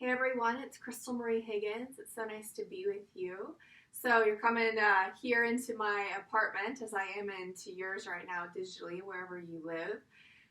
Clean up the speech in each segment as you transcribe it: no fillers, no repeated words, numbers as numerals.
Hey everyone, it's Crystal Marie Higgins. It's so nice to be with you. So you're coming here into my apartment as I am into yours right now digitally, wherever you live.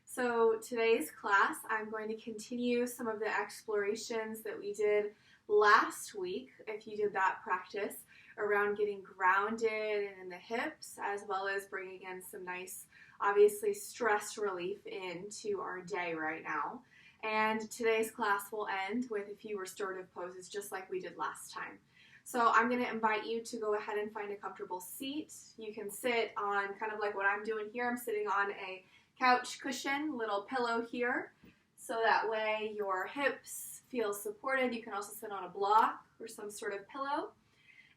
So today's class, I'm going to continue some of the explorations that we did last week, if you did that practice, around getting grounded and in the hips, as well as bringing in some nice, obviously, stress relief into our day right now. And today's class will end with a few restorative poses just like we did last time. So I'm going to invite you to go ahead and find a comfortable seat. You can sit on kind of like what I'm doing here. I'm sitting on a couch cushion, little pillow here, so that way your hips feel supported. You can also sit on a block or some sort of pillow.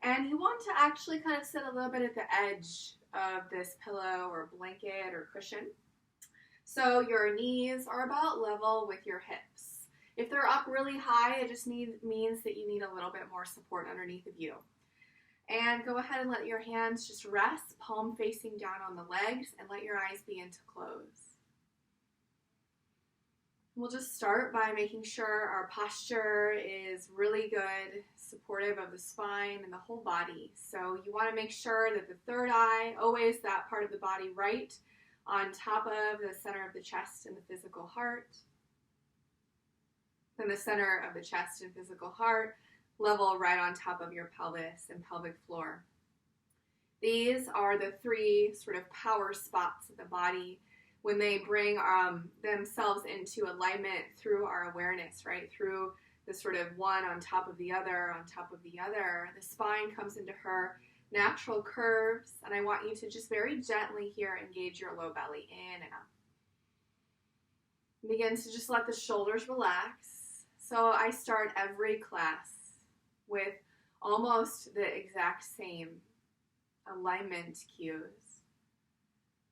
And you want to actually kind of sit a little bit at the edge of this pillow or blanket or cushion. So your knees are about level with your hips. If they're up really high, it just means that you need a little bit more support underneath of you. And go ahead and let your hands just rest, palm facing down on the legs, and let your eyes begin to close. We'll just start by making sure our posture is really good, supportive of the spine and the whole body. So you want to make sure that the third eye, always that part of the body right on top of the center of the chest and the physical heart. Then the center of the chest and physical heart, level right on top of your pelvis and pelvic floor. These are the three sort of power spots of the body when they bring themselves into alignment through our awareness, right? Through the sort of one on top of the other, on top of the other. The spine comes into her natural curves, and I want you to just very gently here engage your low belly in and up. Begin to just let the shoulders relax. So I start every class with almost the exact same alignment cues.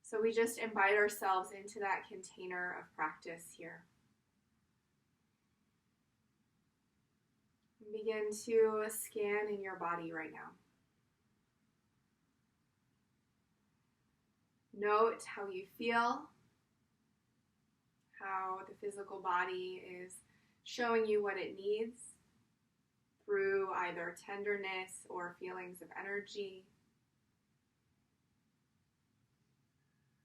So we just invite ourselves into that container of practice here. Begin to scan in your body right now. Note how you feel, how the physical body is showing you what it needs through either tenderness or feelings of energy.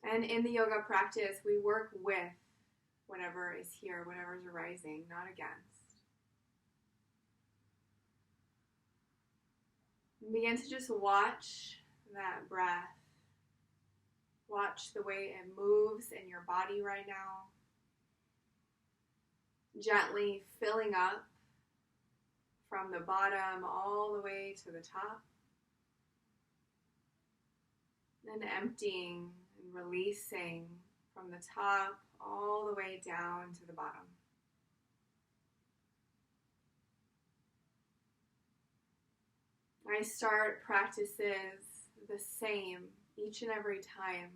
And in the yoga practice, we work with whatever is here, whatever is arising, not against. And begin to just watch that breath. Watch the way it moves in your body right now. Gently filling up from the bottom all the way to the top. Then emptying and releasing from the top all the way down to the bottom. I start practices the same each and every time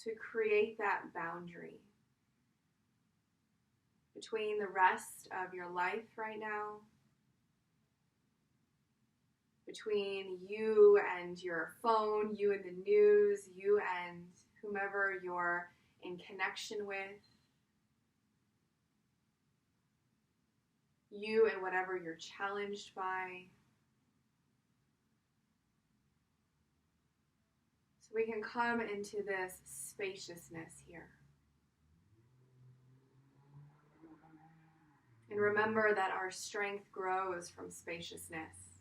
to create that boundary between the rest of your life right now, between you and your phone, you and the news, you and whomever you're in connection with, you and whatever you're challenged by. So we can come into this spaciousness here. And remember that our strength grows from spaciousness.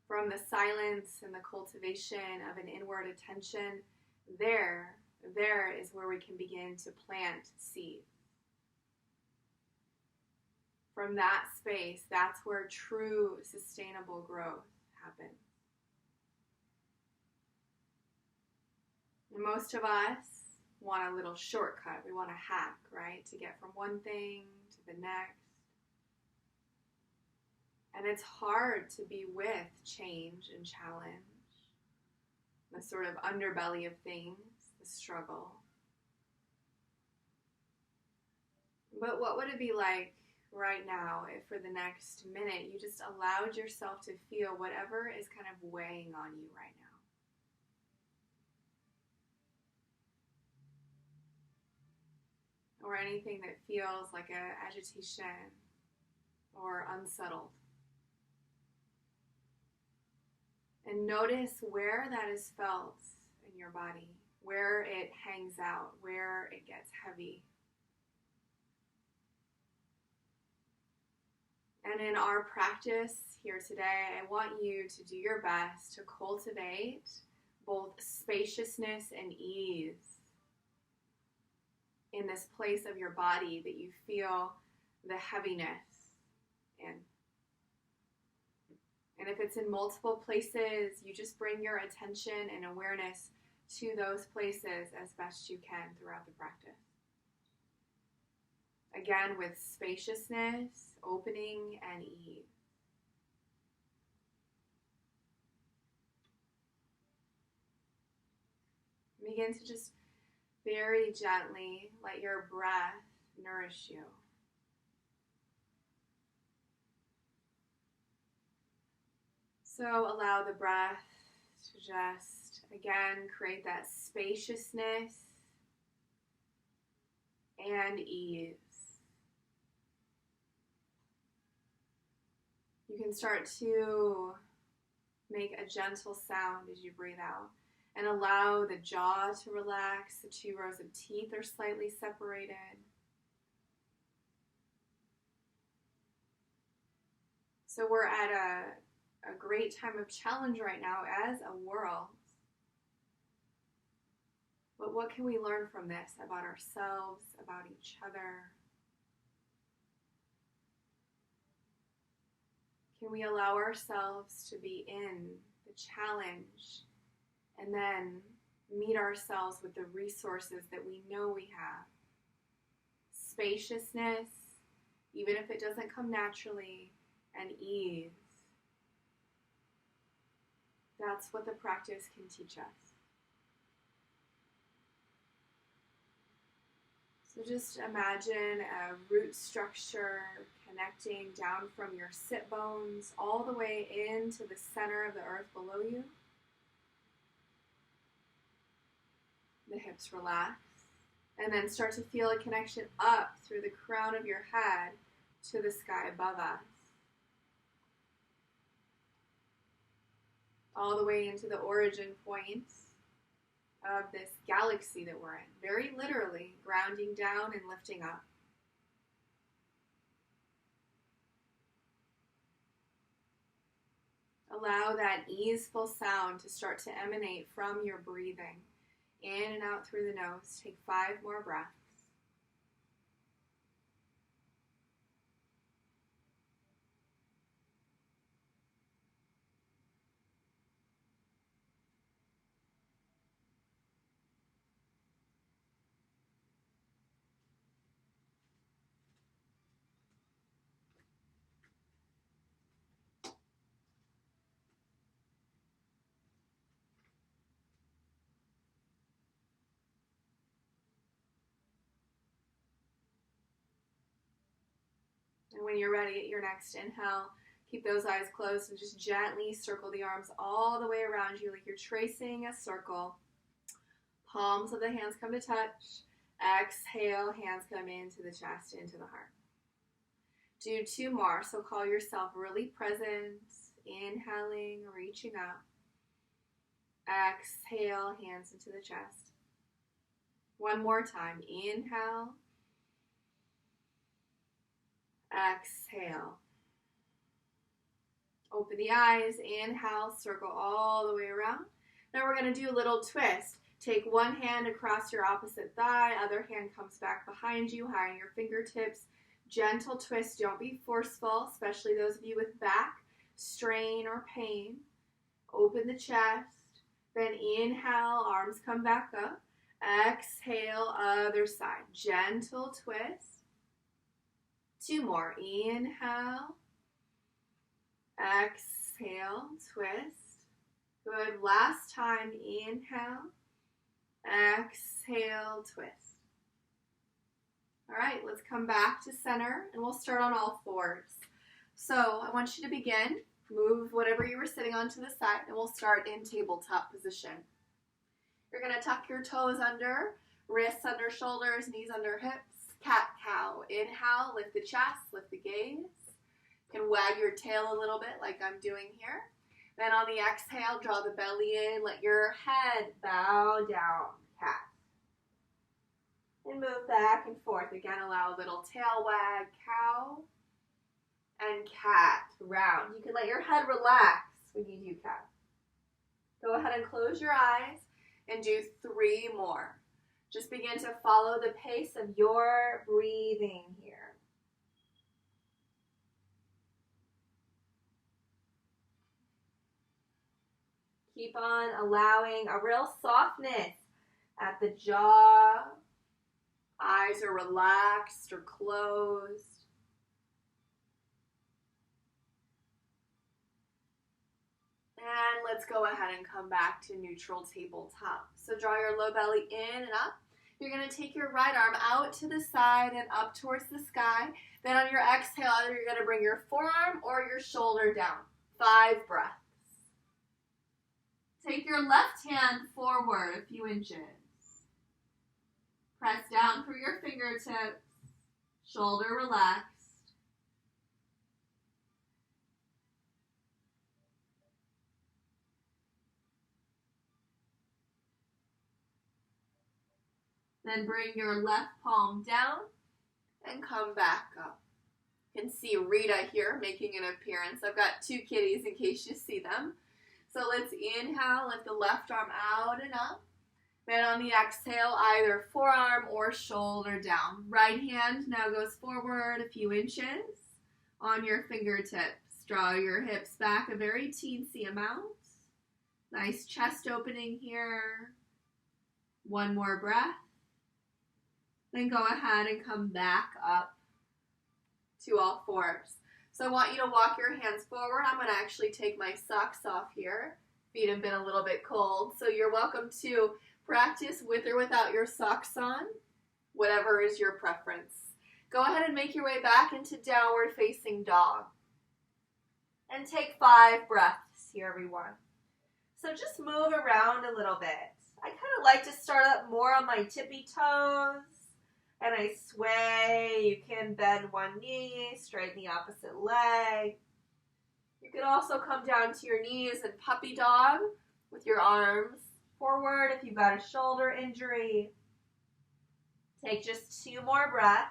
From the silence and the cultivation of an inward attention, there is where we can begin to plant seeds. From that space, that's where true sustainable growth happens. And most of us want a little shortcut. We want a hack, right? To get from one thing to the next. And it's hard to be with change and challenge. The sort of underbelly of things, the struggle. But what would it be like right now if for the next minute you just allowed yourself to feel whatever is kind of weighing on you right now? or anything that feels like a agitation or unsettled. And notice where that is felt in your body, where it hangs out, where it gets heavy. And in our practice here today, I want you to do your best to cultivate both spaciousness and ease in this place of your body that you feel the heaviness in. And if it's in multiple places, you just bring your attention and awareness to those places as best you can throughout the practice. Again, with spaciousness, opening, and ease. Begin to just very gently let your breath nourish you. So allow the breath to just, again, create that spaciousness and ease. You can start to make a gentle sound as you breathe out and allow the jaw to relax. The 2 rows of teeth are slightly separated. So we're at a great time of challenge right now as a world. But what can we learn from this about ourselves, about each other? Can we allow ourselves to be in the challenge and then meet ourselves with the resources that we know we have? Spaciousness, even if it doesn't come naturally, and ease. That's what the practice can teach us. So just imagine a root structure connecting down from your sit bones all the way into the center of the earth below you. The hips relax. And then start to feel a connection up through the crown of your head to the sky above us. All the way into the origin points of this galaxy that we're in. Very literally, grounding down and lifting up. Allow that easeful sound to start to emanate from your breathing. In and out through the nose. Take 5 more breaths. And when you're ready at your next inhale, keep those eyes closed and just gently circle the arms all the way around you like you're tracing a circle. Palms of the hands come to touch. Exhale, hands come into the chest, into the heart. Do 2 more, so call yourself really present. Inhaling, reaching up. Exhale, hands into the chest. 1 more time. Inhale. Exhale. Open the eyes. Inhale, circle all the way around. Now we're going to do a little twist. Take one hand across your opposite thigh. Other hand comes back behind you, high on your fingertips. Gentle twist. Don't be forceful, especially those of you with back strain or pain. Open the chest. Then inhale, arms come back up. Exhale, other side. Gentle twist. 2 more. Inhale. Exhale. Twist. Good. Last time. Inhale. Exhale. Twist. All right. Let's come back to center and we'll start on all 4s. So I want you to begin. Move whatever you were sitting on to the side and we'll start in tabletop position. You're going to tuck your toes under, wrists under shoulders, knees under hips. inhale, lift the chest, lift the gaze. You can wag your tail a little bit like I'm doing here. Then on the exhale, draw the belly in, let your head bow down, cat. And move back and forth. Again, allow a little tail wag, cow, and cat, round. You can let your head relax when you do cat. Go ahead and close your eyes and do 3 more. Just begin to follow the pace of your breathing here. Keep on allowing a real softness at the jaw. Eyes are relaxed or closed. And let's go ahead and come back to neutral tabletop. So draw your low belly in and up. You're going to take your right arm out to the side and up towards the sky. Then on your exhale, you're going to bring your forearm or your shoulder down. 5 breaths. Take your left hand forward a few inches. Press down through your fingertips. Shoulder relaxed. Then bring your left palm down and come back up. You can see Rita here making an appearance. I've got 2 kitties in case you see them. So let's inhale, lift the left arm out and up. Then on the exhale, either forearm or shoulder down. Right hand now goes forward a few inches on your fingertips. Draw your hips back a very teensy amount. Nice chest opening here. 1 more breath. Then go ahead and come back up to all 4s. So I want you to walk your hands forward. I'm going to actually take my socks off here. Feet have been a little bit cold. So you're welcome to practice with or without your socks on, whatever is your preference. Go ahead and make your way back into downward facing dog. And take 5 breaths here, everyone. So just move around a little bit. I kind of like to start up more on my tippy toes. And I sway. You can bend one knee, straighten the opposite leg. You can also come down to your knees and puppy dog with your arms forward if you've got a shoulder injury. Take just 2 more breaths.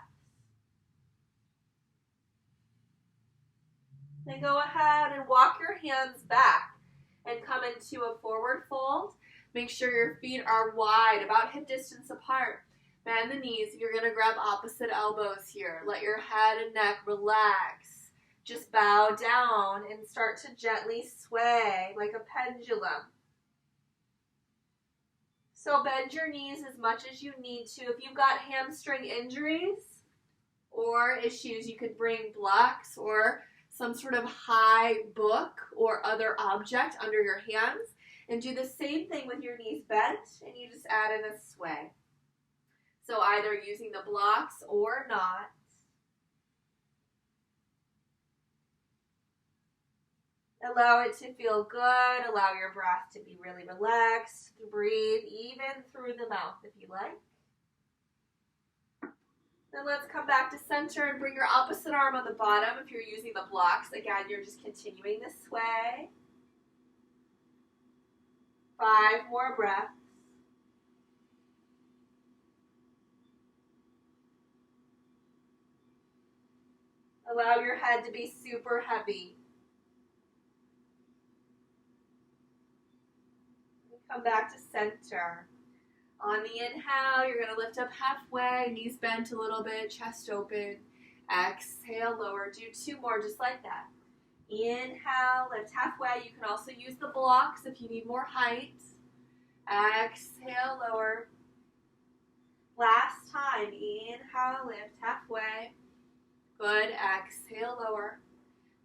Then go ahead and walk your hands back and come into a forward fold. Make sure your feet are wide, about hip distance apart. Bend the knees. You're going to grab opposite elbows here. Let your head and neck relax. Just bow down and start to gently sway like a pendulum. So bend your knees as much as you need to. If you've got hamstring injuries or issues, you could bring blocks or some sort of high book or other object under your hands and do the same thing with your knees bent, and you just add in a sway. So either using the blocks or not. Allow it to feel good. Allow your breath to be really relaxed. Breathe even through the mouth if you like. Then let's come back to center and bring your opposite arm on the bottom if you're using the blocks. Again, you're just continuing this sway. 5 more breaths. Allow your head to be super heavy. Come back to center. On the inhale, you're going to lift up halfway, knees bent a little bit, chest open. Exhale, lower. Do 2 more just like that. Inhale, lift halfway. You can also use the blocks if you need more height. Exhale, lower. Last time. Inhale, lift halfway. Good. Exhale, lower.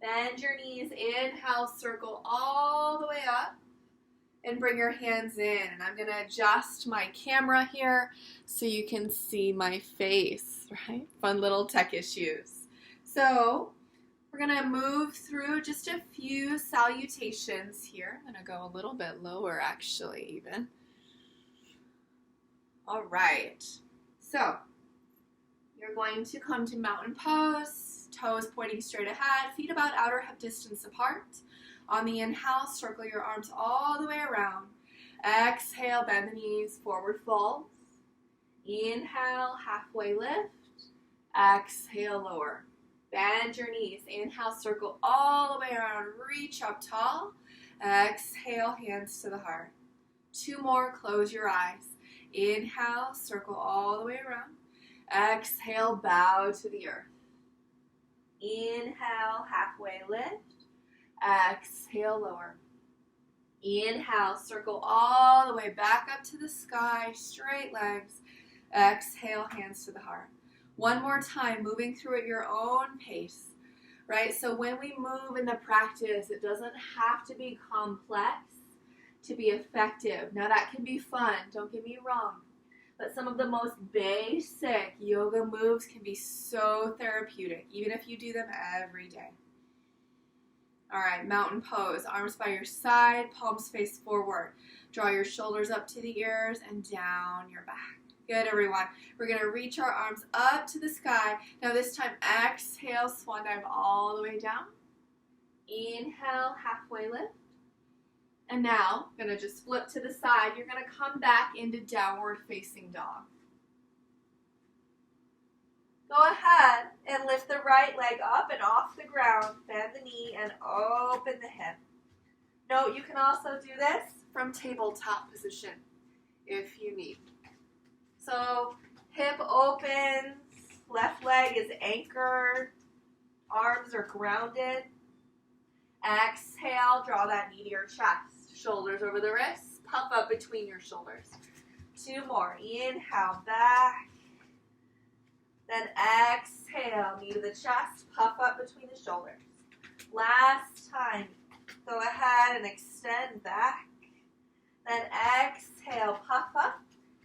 Bend your knees. Inhale, circle all the way up. And bring your hands in. And I'm going to adjust my camera here so you can see my face, right? Fun little tech issues. So we're going to move through just a few salutations here. I'm going to go a little bit lower, actually, even. All right. So You're going to come to mountain pose, toes pointing straight ahead, feet about outer hip distance apart. On the inhale, circle your arms all the way around. Exhale, bend the knees, forward fold. Inhale, halfway lift. Exhale, lower. Bend your knees. Inhale, circle all the way around. Reach up tall. Exhale, hands to the heart. 2 more, close your eyes. Inhale, circle all the way around. Exhale, bow to the earth. Inhale, halfway lift. Exhale, lower. Inhale, circle all the way back up to the sky, straight legs. Exhale, hands to the heart. 1 more time, moving through at your own pace, right? So when we move in the practice, it doesn't have to be complex to be effective. Now that can be fun, don't get me wrong, but some of the most basic yoga moves can be so therapeutic, even if you do them every day. All right, mountain pose, arms by your side, palms face forward. Draw your shoulders up to the ears and down your back. Good, everyone. We're going to reach our arms up to the sky. Now this time, exhale, swan dive all the way down. Inhale, halfway lift. And now, I'm going to just flip to the side. You're going to come back into downward facing dog. Go ahead and lift the right leg up and off the ground. Bend the knee and open the hip. Note, you can also do this from tabletop position if you need. So, hip opens, left leg is anchored, arms are grounded. Exhale, draw that knee to your chest. Shoulders over the wrists, puff up between your shoulders. 2 more. Inhale, back. Then exhale, knee to the chest, puff up between the shoulders. Last time, go ahead and extend back. Then exhale, puff up.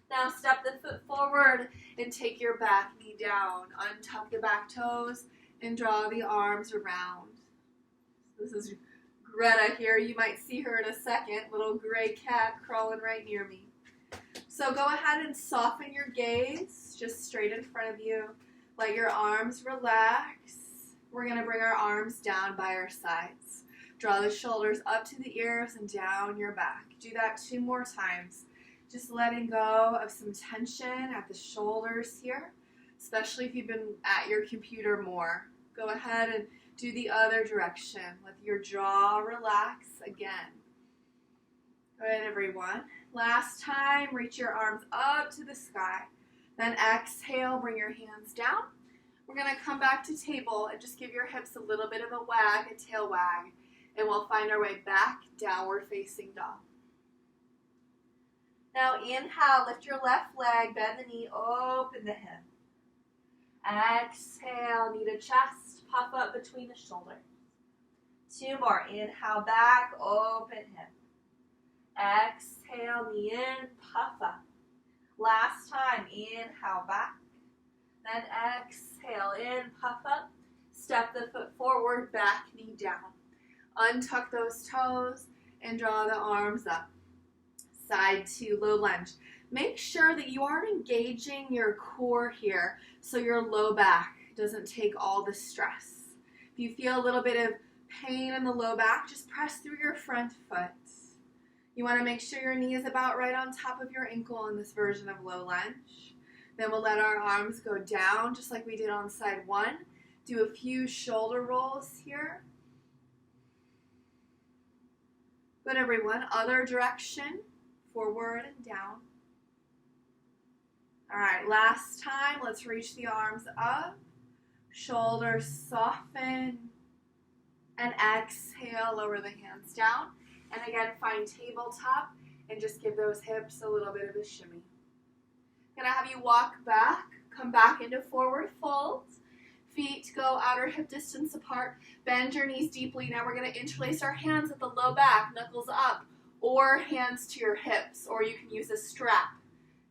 Now step the foot forward and take your back knee down. Untuck the back toes and draw the arms around. This is Greta here. You might see her in a second. Little gray cat crawling right near me. So go ahead and soften your gaze just straight in front of you. Let your arms relax. We're going to bring our arms down by our sides. Draw the shoulders up to the ears and down your back. Do that 2 more times. Just letting go of some tension at the shoulders here, especially if you've been at your computer more. Go ahead and do the other direction. Let your jaw relax again. Good, everyone. Last time, reach your arms up to the sky. Then exhale, bring your hands down. We're going to come back to table and just give your hips a little bit of a wag, a tail wag, and we'll find our way back, downward facing dog. Now inhale, lift your left leg, bend the knee, open the hip. Exhale, knee to chest, puff up between the shoulders. 2 more. Inhale, back, open hip. Exhale, knee in, puff up. Last time, inhale, back. Then exhale, in, puff up. Step the foot forward, back knee down. Untuck those toes and draw the arms up. Side to low lunge. Make sure that you are engaging your core here so your low back doesn't take all the stress. If you feel a little bit of pain in the low back, just press through your front foot. You want to make sure your knee is about right on top of your ankle in this version of low lunge. Then we'll let our arms go down just like we did on side 1. Do a few shoulder rolls here. Good, everyone. Other direction. Forward and down. All right, last time, let's reach the arms up. Shoulders soften. And exhale, lower the hands down. And again, find tabletop and just give those hips a little bit of a shimmy. Gonna have you walk back, come back into forward fold. Feet go outer hip distance apart. Bend your knees deeply. Now we're gonna interlace our hands at the low back, knuckles up, or hands to your hips, or you can use a strap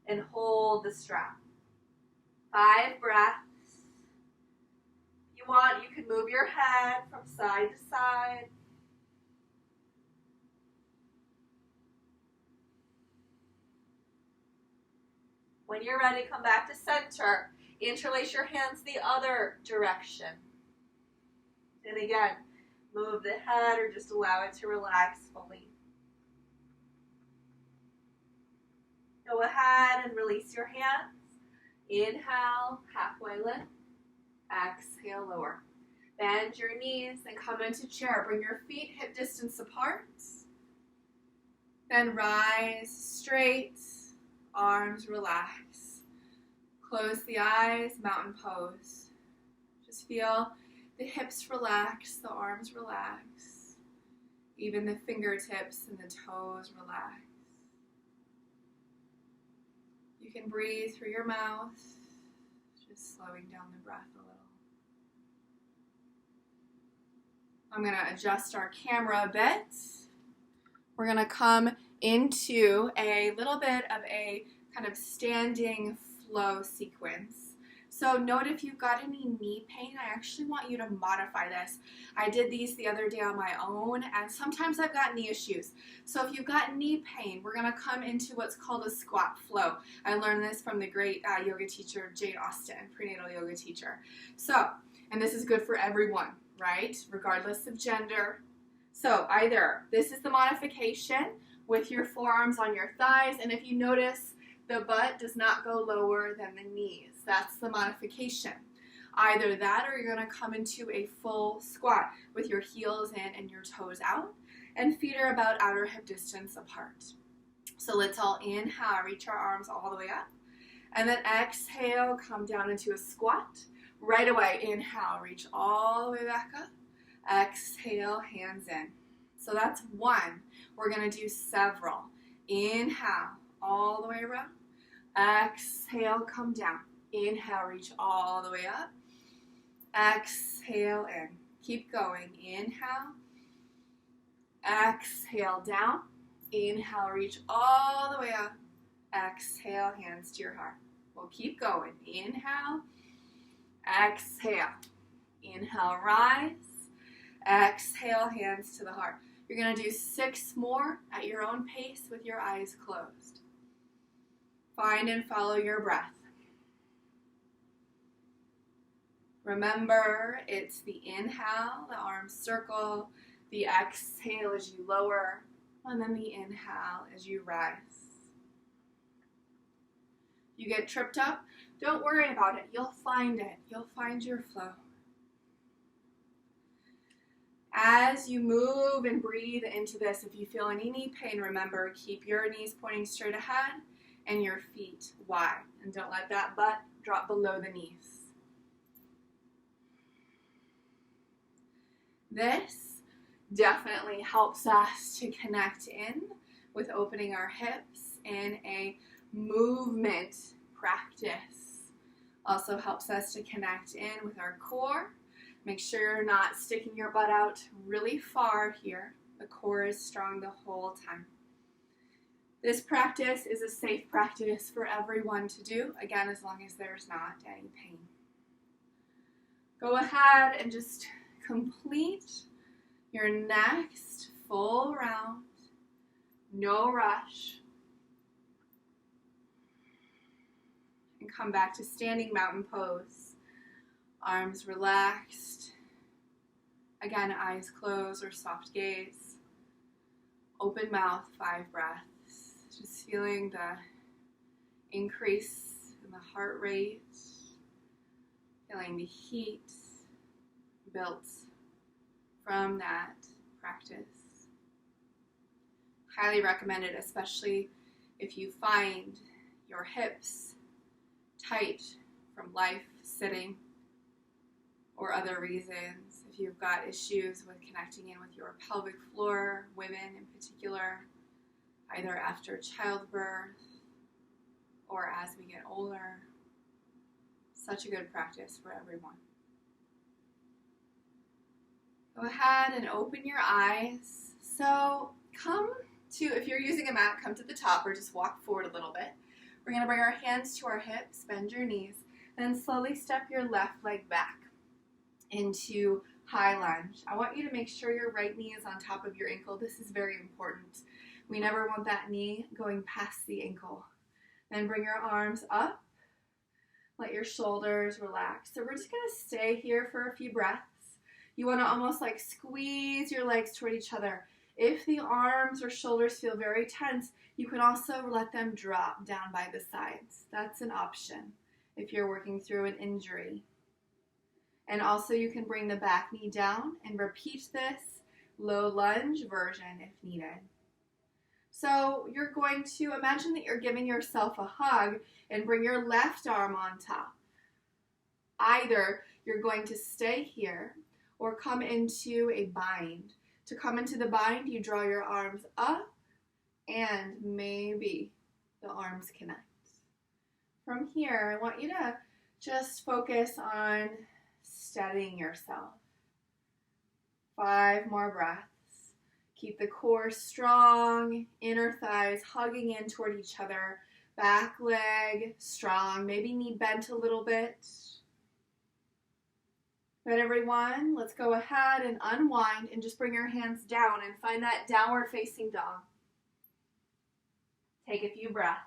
and hold the strap. 5 breaths. If you want, you can move your head from side to side. When you're ready, come back to center. Interlace your hands the other direction. And again, move the head or just allow it to relax fully. Go ahead and release your hands. Inhale, halfway lift. Exhale, lower. Bend your knees and come into chair. Bring your feet hip distance apart. Then rise straight, arms relax. Close the eyes, mountain pose. Just feel the hips relax, the arms relax. Even the fingertips and the toes relax. You can breathe through your mouth, just slowing down the breath a little. I'm going to adjust our camera a bit. We're going to come into a little bit of a kind of standing flow sequence. So note if you've got any knee pain, I actually want you to modify this. I did these the other day on my own, and sometimes I've got knee issues. So if you've got knee pain, we're going to come into what's called a squat flow. I learned this from the great yoga teacher, Jane Austen, prenatal yoga teacher. So, and this is good for everyone, right? Regardless of gender. So either this is the modification with your forearms on your thighs, and if you notice, the butt does not go lower than the knees. That's the modification. Either that or you're going to come into a full squat with your heels in and your toes out, and feet are about outer hip distance apart. So let's all inhale, reach our arms all the way up, and then exhale, come down into a squat. Right away, inhale, reach all the way back up. Exhale, hands in. So that's one. We're going to do several. Inhale, all the way around. Exhale, come down. Inhale, reach all the way up. Exhale in. Keep going. Inhale. Exhale, down. Inhale, reach all the way up. Exhale, hands to your heart. We'll keep going. Inhale. Exhale. Inhale, rise. Exhale, hands to the heart. You're going to do 6 more at your own pace with your eyes closed. Find and follow your breath. Remember, it's the inhale, the arms circle, the exhale as you lower, and then the inhale as you rise. You get tripped up, don't worry about it. You'll find it. You'll find your flow. As you move and breathe into this, if you feel any knee pain, remember, keep your knees pointing straight ahead and your feet wide. And don't let that butt drop below the knees. This definitely helps us to connect in with opening our hips in a movement practice. Also helps us to connect in with our core. Make sure you're not sticking your butt out really far here. The core is strong the whole time. This practice is a safe practice for everyone to do, again, as long as there's not any pain. Go ahead and just complete your next full round. No rush. And come back to standing mountain pose. Arms relaxed. Again, eyes closed or soft gaze. Open mouth, 5 breaths. Just feeling the increase in the heart rate. Feeling the heat built from that practice. Highly recommended, especially if you find your hips tight from life, sitting, or other reasons. If you've got issues with connecting in with your pelvic floor, women in particular, either after childbirth or as we get older, such a good practice for everyone. Go ahead and open your eyes. So come to, if you're using a mat, come to the top or just walk forward a little bit. We're going to bring our hands to our hips, bend your knees, then slowly step your left leg back into high lunge. I want you to make sure your right knee is on top of your ankle. This is very important. We never want that knee going past the ankle. Then bring your arms up, Let your shoulders relax. So we're just going to stay here for a few breaths. You want to almost like squeeze your legs toward each other. If the arms or shoulders feel very tense, you can also let them drop down by the sides. That's an option if you're working through an injury. And also you can bring the back knee down and repeat this low lunge version if needed. So you're going to imagine that you're giving yourself a hug and bring your left arm on top. Either you're going to stay here or come into a bind. To come into the bind, you draw your arms up and maybe the arms connect. From here, I want you to just focus on steadying yourself. 5 more breaths. Keep the core strong, inner thighs hugging in toward each other, back leg strong, maybe knee bent a little bit. Good, everyone, let's go ahead and unwind and just bring your hands down and find that downward facing dog. Take a few breaths.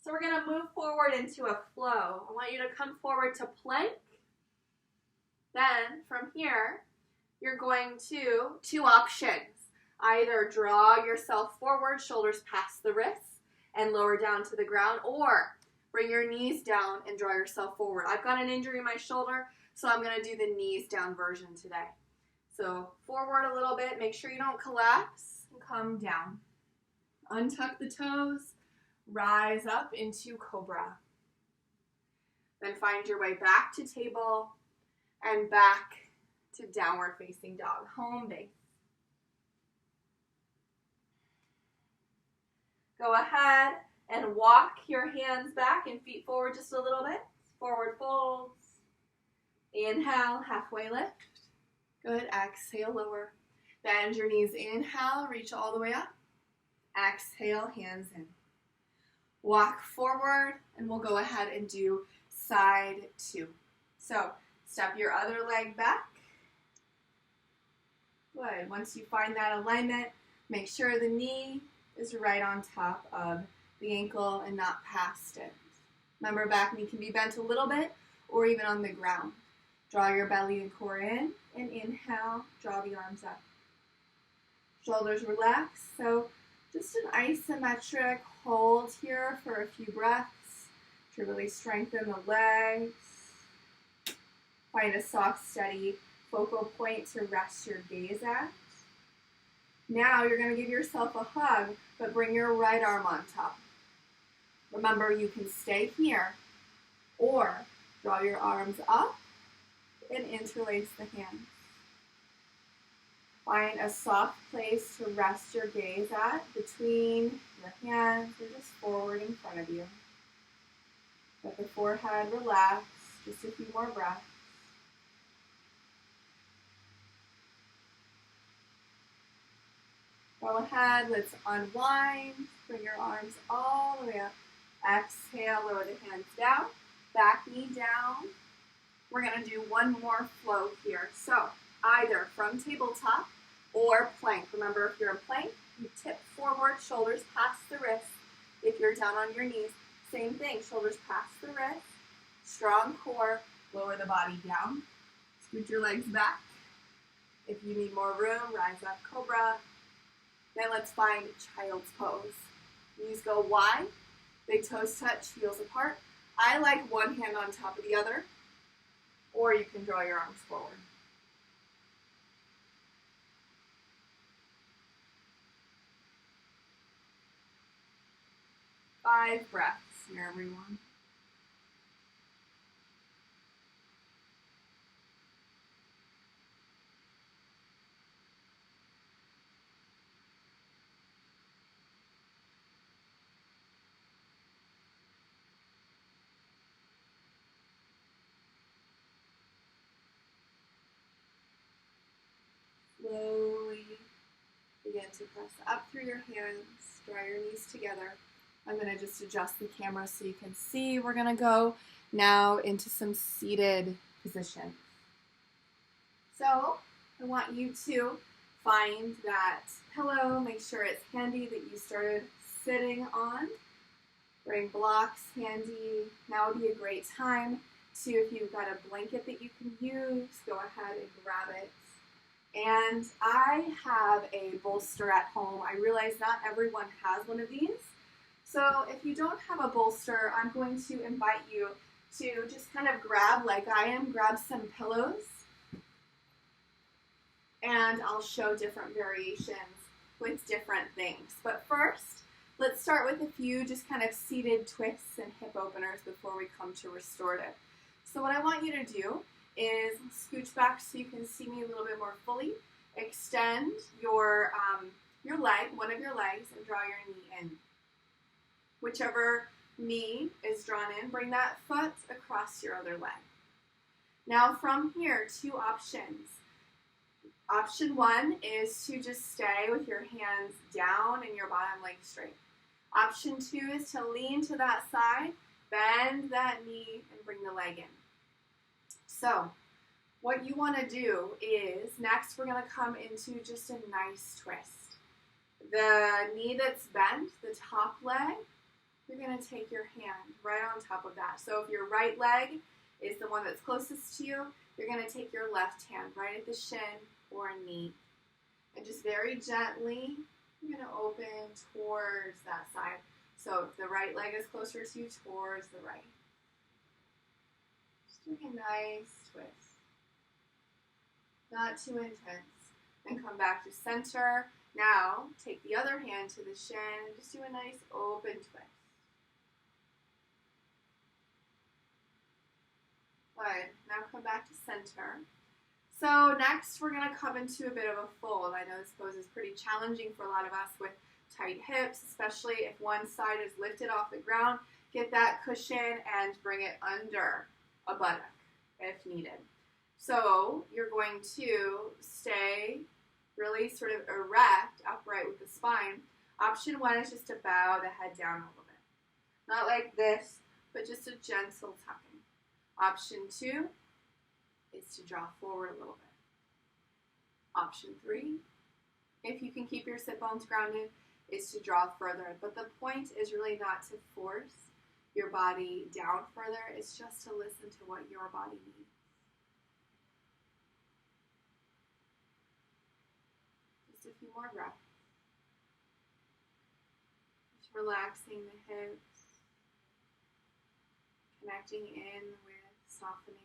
So we're going to move forward into a flow. I want you to come forward to plank. Then from here, you're going to 2 options. Either draw yourself forward, shoulders past the wrists, and lower down to the ground, or bring your knees down and draw yourself forward. I've got an injury in my shoulder, so I'm going to do the knees down version today. So forward a little bit, make sure you don't collapse, and come down. Untuck the toes, rise up into cobra. Then find your way back to table and back to downward facing dog, home base. Go ahead and walk your hands back and feet forward just a little bit. Forward folds. Inhale, halfway lift. Good, exhale, lower. Bend your knees, inhale, reach all the way up. Exhale, hands in. Walk forward, and we'll go ahead and do side 2. So, step your other leg back. Good. Once you find that alignment, make sure the knee is right on top of the ankle and not past it. Remember, back knee can be bent a little bit or even on the ground. Draw your belly and core in, and inhale, draw the arms up. Shoulders relax. So just an isometric hold here for a few breaths to really strengthen the legs. Find a soft, steady focal point to rest your gaze at. Now you're going to give yourself a hug, but bring your right arm on top. Remember, you can stay here or draw your arms up and interlace the hands. Find a soft place to rest your gaze at between your hands or just forward in front of you. Let the forehead relax, just a few more breaths. Go ahead, let's unwind, bring your arms all the way up. Exhale, lower the hands down, back knee down. We're going to do one more flow here. So either from tabletop or plank. Remember, if you're in plank, you tip forward, shoulders past the wrists. If you're down on your knees, same thing, shoulders past the wrists. Strong core, lower the body down. Scoot your legs back. If you need more room, rise up, cobra. Then let's find child's pose. Knees go wide, big toes touch, heels apart. I like one hand on top of the other, or you can draw your arms forward. Five breaths here, everyone. Slowly begin to press up through your hands, draw your knees together. I'm going to just adjust the camera so you can see. We're going to go now into some seated position. So I want you to find that pillow, make sure it's handy that you started sitting on. Bring blocks handy. Now would be a great time to, if you've got a blanket that you can use, go ahead and grab it. And I have a bolster at home. I realize not everyone has one of these. So if you don't have a bolster, I'm going to invite you to just kind of grab, like I am, grab some pillows. And I'll show different variations with different things. But first, let's start with a few just kind of seated twists and hip openers before we come to restorative. So what I want you to do is scooch back so you can see me a little bit more fully. Extend your leg, one of your legs, and draw your knee in. Whichever knee is drawn in, bring that foot across your other leg. Now from here, two options. Option one is to just stay with your hands down and your bottom leg straight. Option two is to lean to that side, bend that knee, and bring the leg in. So what you want to do is, next we're going to come into just a nice twist. The knee that's bent, the top leg, you're going to take your hand right on top of that. So if your right leg is the one that's closest to you, you're going to take your left hand right at the shin or knee. And just very gently, you're going to open towards that side. So if the right leg is closer to you, towards the right. Just doing a nice twist. Not too intense. Then come back to center. Now, take the other hand to the shin and just do a nice open twist. Good. Now come back to center. So next we're going to come into a bit of a fold. I know this pose is pretty challenging for a lot of us with tight hips, especially if one side is lifted off the ground. Get that cushion and bring it under a buttock if needed. So you're going to stay really sort of erect, upright with the spine. Option one is just to bow the head down a little bit. Not like this, but just a gentle tucking. Option two is to draw forward a little bit. Option three, if you can keep your sit bones grounded, is to draw further. But the point is really not to force your body down further. It's just to listen to what your body needs. Just a few more breaths. Just relaxing the hips, connecting in with softening.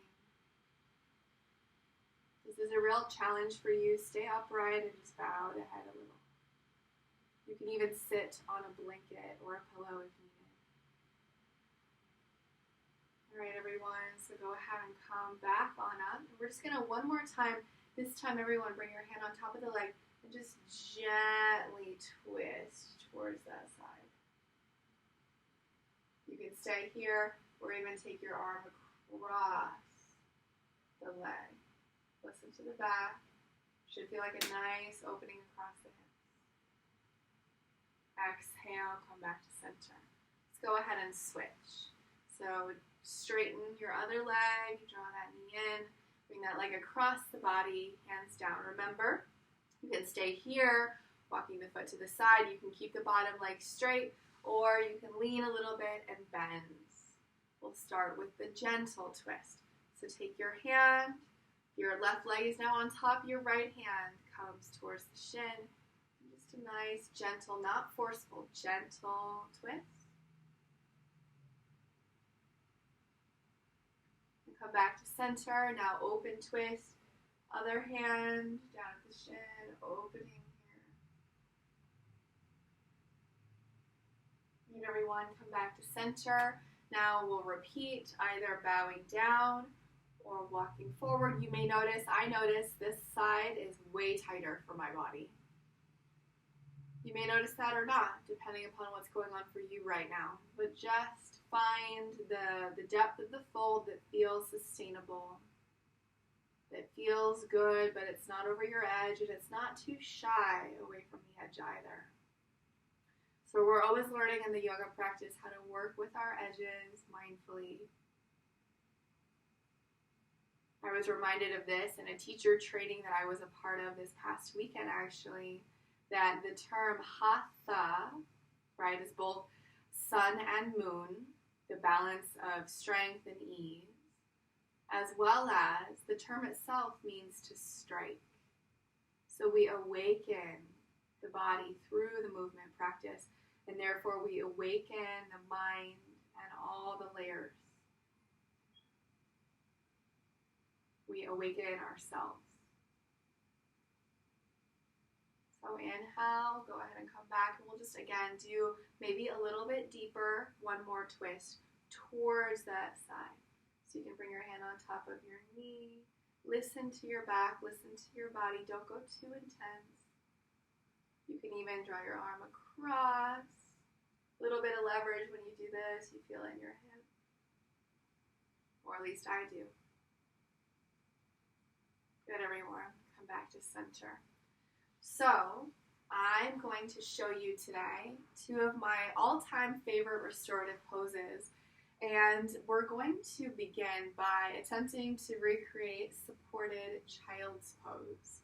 This is a real challenge for you. Stay upright and just bow the head a little. You can even sit on a blanket or a pillow if needed. All right, everyone, so go ahead and come back on up. We're just going to, one more time, this time everyone bring your hand on top of the leg and just gently twist towards that side. You can stay here or even take your arm across the leg. Listen to the back. Should feel like a nice opening across the hips. Exhale, come back to center. Let's go ahead and switch. So straighten your other leg, draw that knee in, bring that leg across the body, hands down. Remember, you can stay here, walking the foot to the side. You can keep the bottom leg straight, or you can lean a little bit and bend. We'll start with the gentle twist. So take your hand. Your left leg is now on top. Your right hand comes towards the shin. Just a nice, gentle, not forceful, gentle twist. And come back to center. Now open twist. Other hand down at the shin, opening here. And everyone, come back to center. Now we'll repeat, either bowing down or walking forward. You may notice, I notice this side is way tighter for my body. You may notice that or not, depending upon what's going on for you right now. But just find the depth of the fold that feels sustainable, that feels good, but it's not over your edge, and it's not too shy away from the edge either. So we're always learning in the yoga practice how to work with our edges mindfully. I was reminded of this in a teacher training that I was a part of this past weekend, actually, that the term Hatha, right, is both sun and moon, the balance of strength and ease, as well as the term itself means to strike. So we awaken the body through the movement practice, and therefore we awaken the mind and all the layers. We awaken ourselves. So inhale, go ahead and come back, and we'll just again do maybe a little bit deeper, one more twist towards that side. So you can bring your hand on top of your knee, listen to your back, listen to your body, don't go too intense. You can even draw your arm across. A little bit of leverage when you do this, you feel it in your hip. Or at least I do. Good, everyone. Come back to center. So, I'm going to show you today two of my all-time favorite restorative poses. And we're going to begin by attempting to recreate supported child's pose.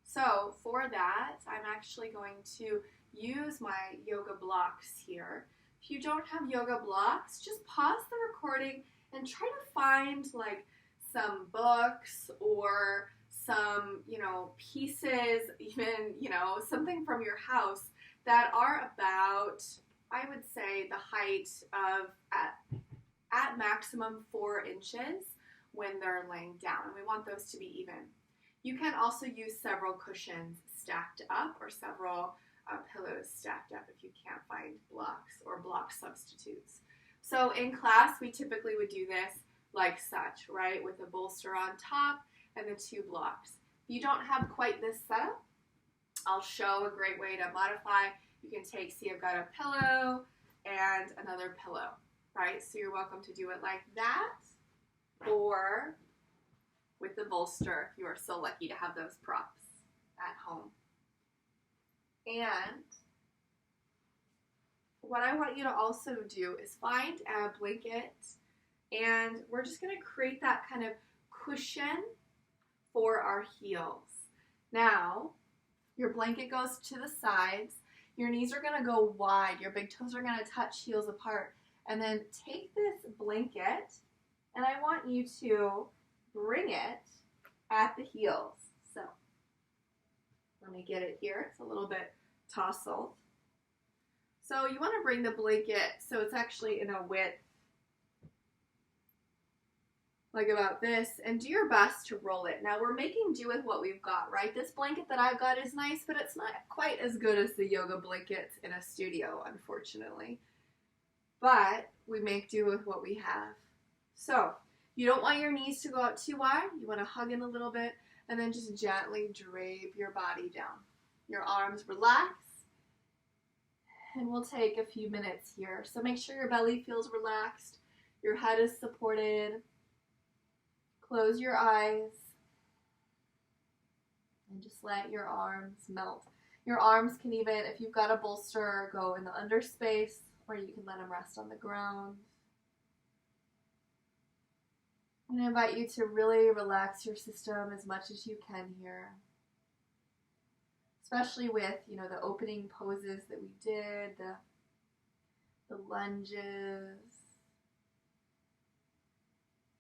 So for that, I'm actually going to use my yoga blocks here. If you don't have yoga blocks, just pause the recording and try to find like some books or some, pieces, even, something from your house that are about, I would say, the height of at maximum 4 inches when they're laying down, and we want those to be even. You can also use several cushions stacked up or several pillows stacked up if you can't find blocks or block substitutes. So in class, we typically would do this like such, right, with a bolster on top and the 2 blocks. If you don't have quite this setup, I'll show a great way to modify. You can see I've got a pillow and another pillow. Right, so you're welcome to do it like that, or with the bolster if you are so lucky to have those props at home. And what I want you to also do is find a blanket, and we're just going to create that kind of cushion for our heels. Now, your blanket goes to the sides, your knees are going to go wide, your big toes are going to touch heels apart. And then take this blanket, and I want you to bring it at the heels. So, let me get it here. It's a little bit tousled. So you want to bring the blanket so it's actually in a width like about this, and do your best to roll it. Now we're making do with what we've got, right? This blanket that I've got is nice, but it's not quite as good as the yoga blankets in a studio, unfortunately. But we make do with what we have. So you don't want your knees to go out too wide. You want to hug in a little bit and then just gently drape your body down. Your arms relax. And we'll take a few minutes here. So make sure your belly feels relaxed. Your head is supported. Close your eyes. And just let your arms melt. Your arms can even, if you've got a bolster, go in the underspace, or you can let them rest on the ground. I'm going to invite you to really relax your system as much as you can here. Especially with, the opening poses that we did, the lunges,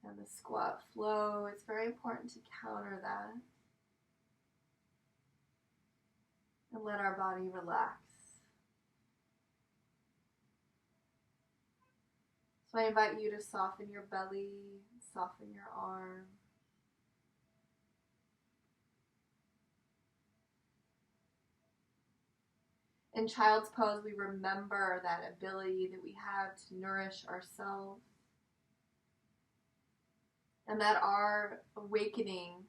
and the squat flow. It's very important to counter that. And let our body relax. So I invite you to soften your belly, soften your arms. In child's pose, we remember that ability that we have to nourish ourselves, and that our awakening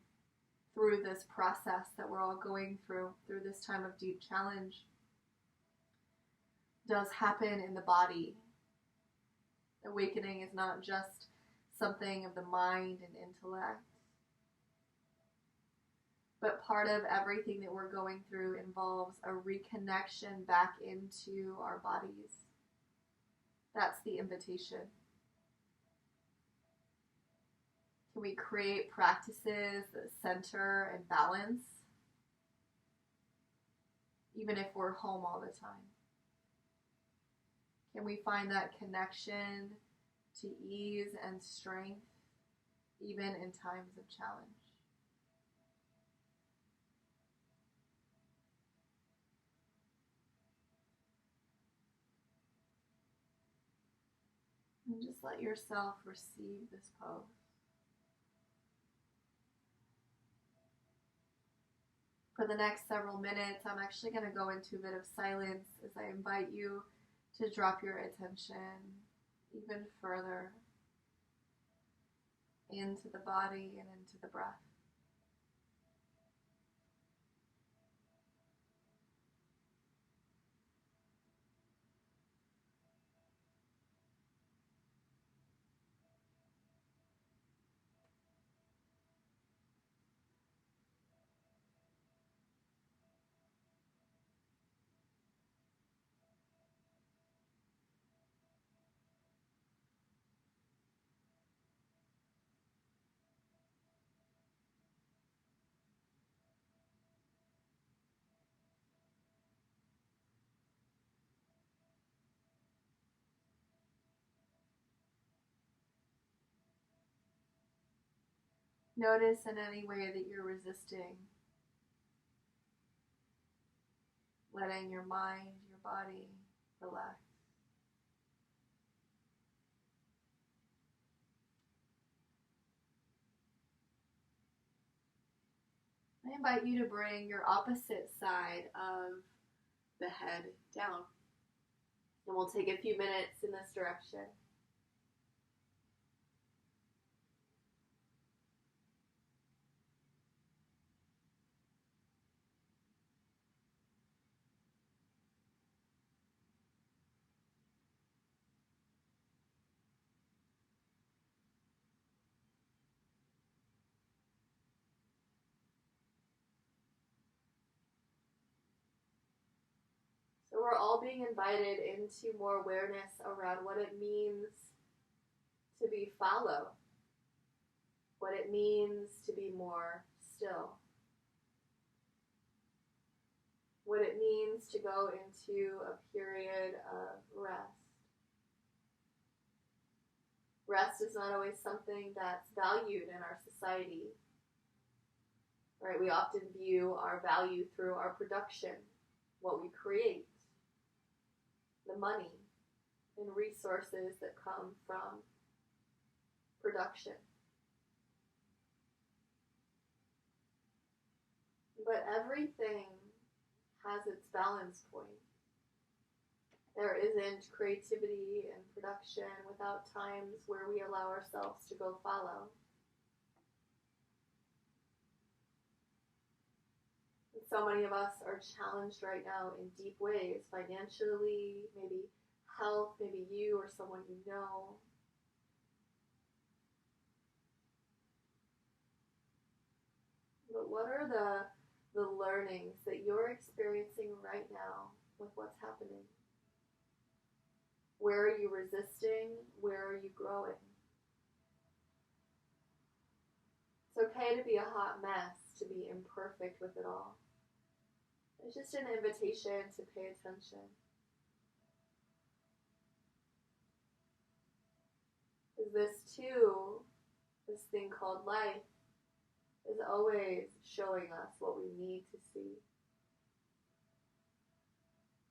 through this process that we're all going through this time of deep challenge, does happen in the body. Awakening is not just something of the mind and intellect, but part of everything that we're going through involves a reconnection back into our bodies. That's the invitation. Can we create practices that center and balance, even if we're home all the time? Can we find that connection to ease and strength even in times of challenge? And just let yourself receive this pose. For the next several minutes, I'm actually going to go into a bit of silence as I invite you to drop your attention even further into the body and into the breath. Notice in any way that you're resisting, letting your mind, your body relax. I invite you to bring your opposite side of the head down. And we'll take a few minutes in this direction. So we're all being invited into more awareness around what it means to be fallow, what it means to be more still, what it means to go into a period of rest. Rest is not always something that's valued in our society, right? We often view our value through our production, what we create, the money and resources that come from production. But everything has its balance point. There isn't creativity and production without times where we allow ourselves to go fallow. And so many of us are challenged right now in deep ways, financially, maybe health, maybe you or someone you know. But what are the learnings that you're experiencing right now with what's happening? Where are you resisting? Where are you growing? It's okay to be a hot mess, to be imperfect with it all. It's just an invitation to pay attention. Is this too, this thing called life, is always showing us what we need to see.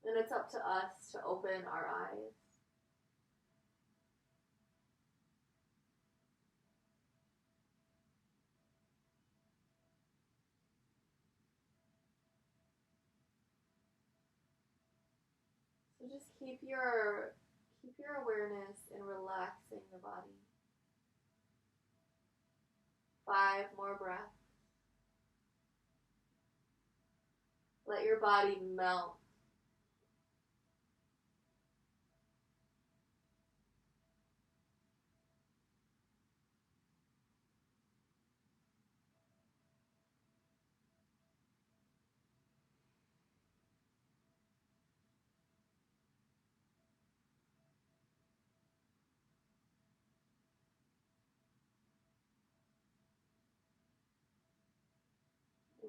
And it's up to us to open our eyes. So just keep your awareness in relaxing the body. 5 more breaths. Let your body melt.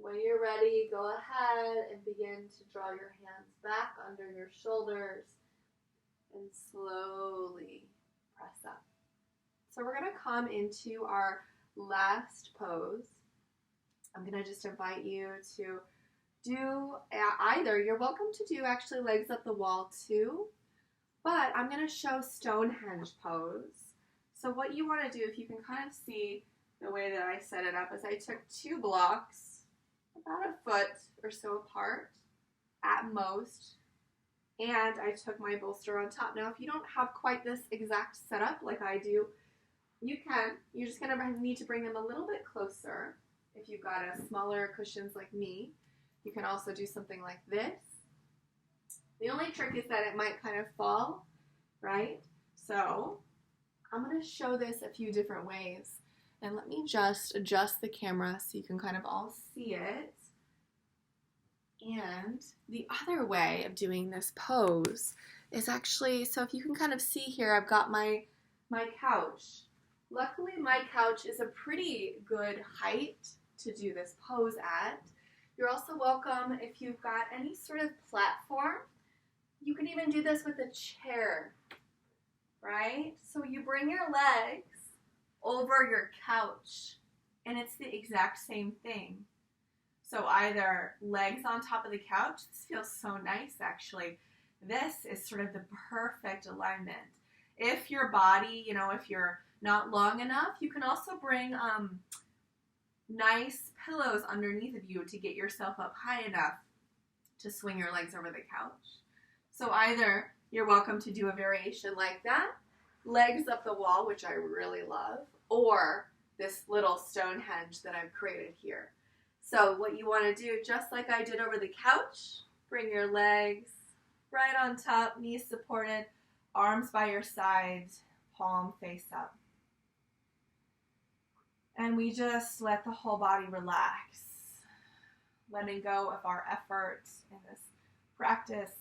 When you're ready, go ahead and begin to draw your hands back under your shoulders and slowly press up. So we're going to come into our last pose. I'm going to just invite you to do either. You're welcome to do actually legs up the wall too, but I'm going to show Stonehenge Pose. So what you want to do, if you can kind of see the way that I set it up, is I took 2 blocks about a foot or so apart at most, and I took my bolster on top. Now if you don't have quite this exact setup like I do, you're just going to need to bring them a little bit closer. If you've got a smaller cushions like me, you can also do something like this. The only trick is that it might kind of fall, right? So I'm going to show this a few different ways. And let me just adjust the camera so you can kind of all see it. And the other way of doing this pose is actually, so if you can kind of see here, I've got my couch. Luckily, my couch is a pretty good height to do this pose at. You're also welcome if you've got any sort of platform. You can even do this with a chair, right? So you bring your legs over your couch, and it's the exact same thing. So either legs on top of the couch. This feels so nice, actually. This is sort of the perfect alignment. If your body, if you're not long enough, you can also bring nice pillows underneath of you to get yourself up high enough to swing your legs over the couch. So either you're welcome to do a variation like that, legs up the wall, which I really love, or this little Stonehenge that I've created here. So what you want to do, just like I did over the couch, bring your legs right on top, knees supported, arms by your sides, palm face up. And we just let the whole body relax, letting go of our effort in this practice.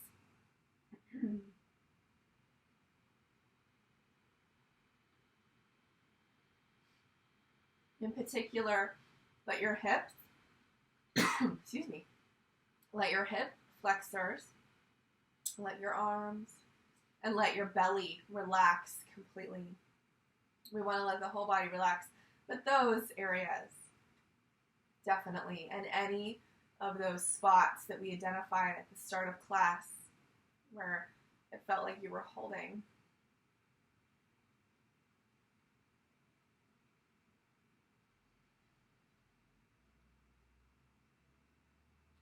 In particular, let your hips, excuse me, let your hip flexors, let your arms, and let your belly relax completely. We want to let the whole body relax, but those areas, definitely, and any of those spots that we identified at the start of class where it felt like you were holding.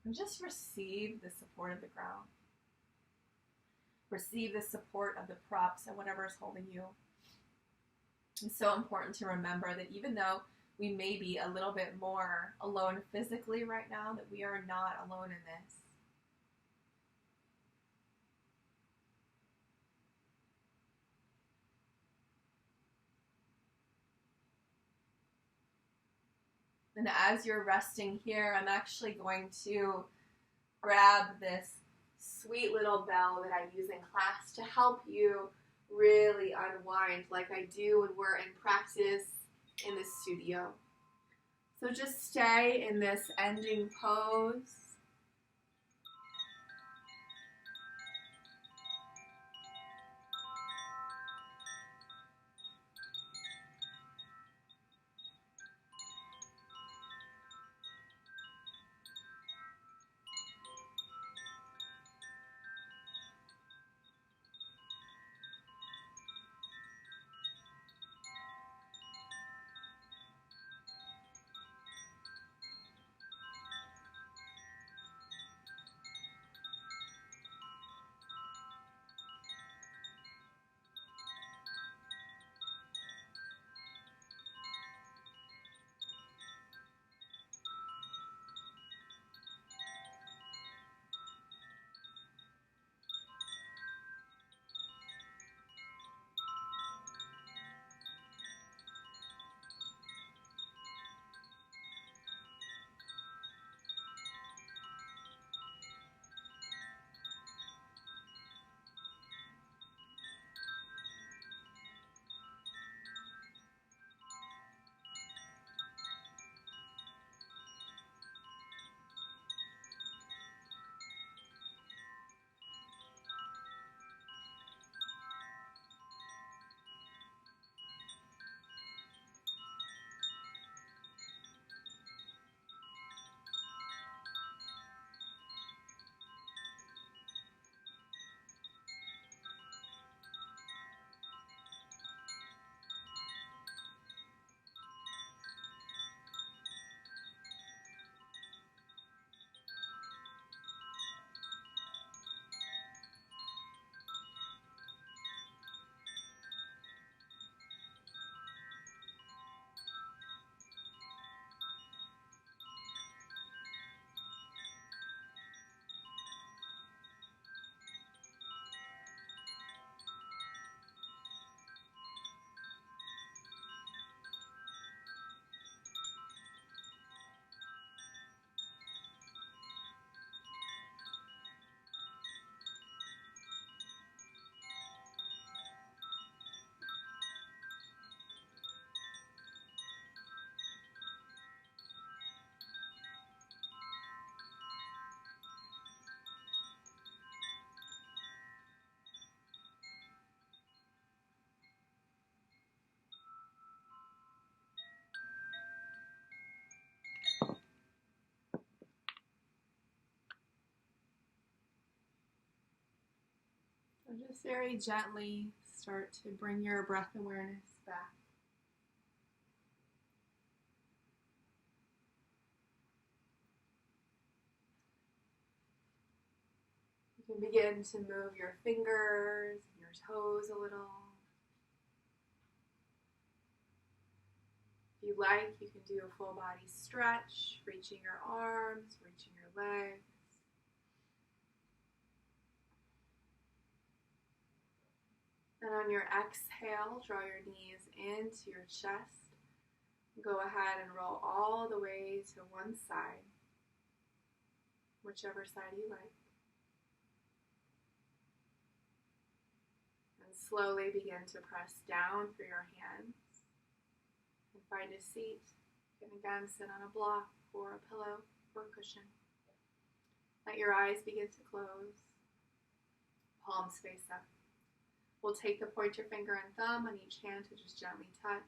And just receive the support of the ground. Receive the support of the props and whatever is holding you. It's so important to remember that even though we may be a little bit more alone physically right now, that we are not alone in this. And as you're resting here, I'm actually going to grab this sweet little bell that I use in class to help you really unwind like I do when we're in practice in the studio. So just stay in this ending pose. Just very gently start to bring your breath awareness back. You can begin to move your fingers and your toes a little. If you like, you can do a full body stretch, reaching your arms, reaching your legs. And on your exhale, draw your knees into your chest. Go ahead and roll all the way to one side, whichever side you like. And slowly begin to press down through your hands and find a seat. You can again sit on a block or a pillow or a cushion. Let your eyes begin to close, palms face up. We'll take the pointer finger and thumb on each hand to just gently touch.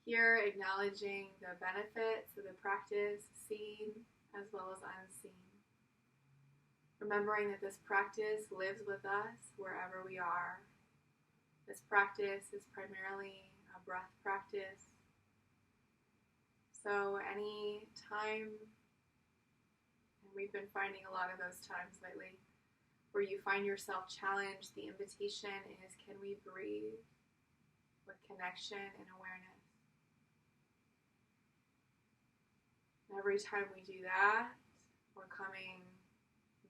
Here, acknowledging the benefits of the practice, seen as well as unseen. Remembering that this practice lives with us wherever we are. This practice is primarily a breath practice. So any time, and we've been finding a lot of those times lately, where you find yourself challenged, the invitation is, can we breathe with connection and awareness? And every time we do that, we're coming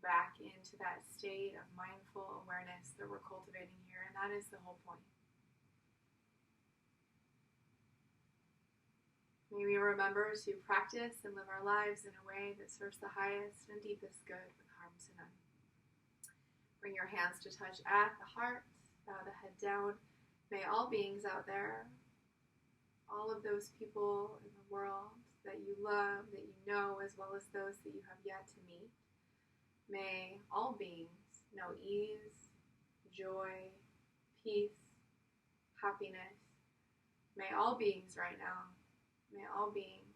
back into that state of mindful awareness that we're cultivating here, and that is the whole point. May we remember to practice and live our lives in a way that serves the highest and deepest good with harm to none. Bring your hands to touch at the heart, bow the head down. May all beings out there, all of those people in the world that you love, that you know, as well as those that you have yet to meet, may all beings know ease, joy, peace, happiness. May all beings right now, may all beings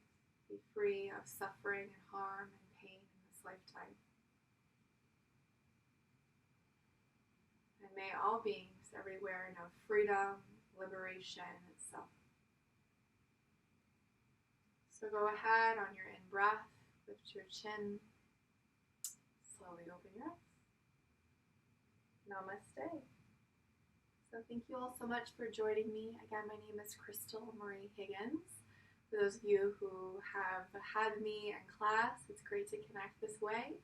be free of suffering and harm and pain in this lifetime. And may all beings everywhere know freedom, liberation itself. So go ahead on your in-breath, lift your chin, slowly open your eyes. Namaste. So thank you all so much for joining me. Again, my name is Crystal Marie Higgins. For those of you who have had me in class, it's great to connect this way.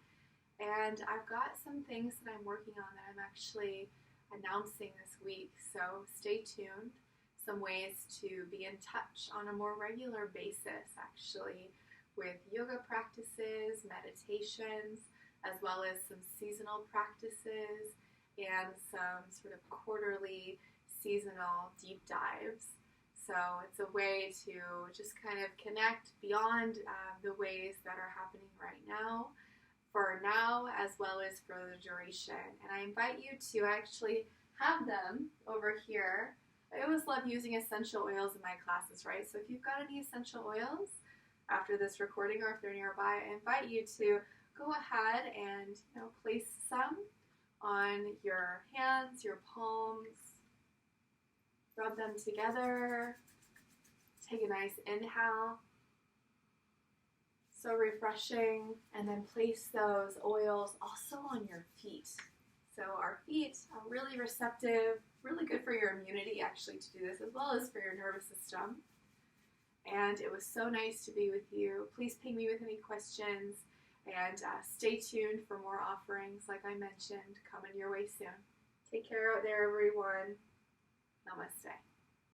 And I've got some things that I'm working on that I'm actually announcing this week, so stay tuned. Some ways to be in touch on a more regular basis, actually, with yoga practices, meditations, as well as some seasonal practices and some sort of quarterly seasonal deep dives. So it's a way to just kind of connect beyond the ways that are happening right now, for now as well as for the duration. And I invite you to actually have them over here. I always love using essential oils in my classes, right? So if you've got any essential oils after this recording, or if they're nearby, I invite you to go ahead and place some on your hands, your palms, rub them together, take a nice inhale. So refreshing, and then place those oils also on your feet. So our feet are really receptive, really good for your immunity actually to do this, as well as for your nervous system. And it was so nice to be with you. Please ping me with any questions, and stay tuned for more offerings like I mentioned coming your way soon. Take care out there, everyone. Namaste.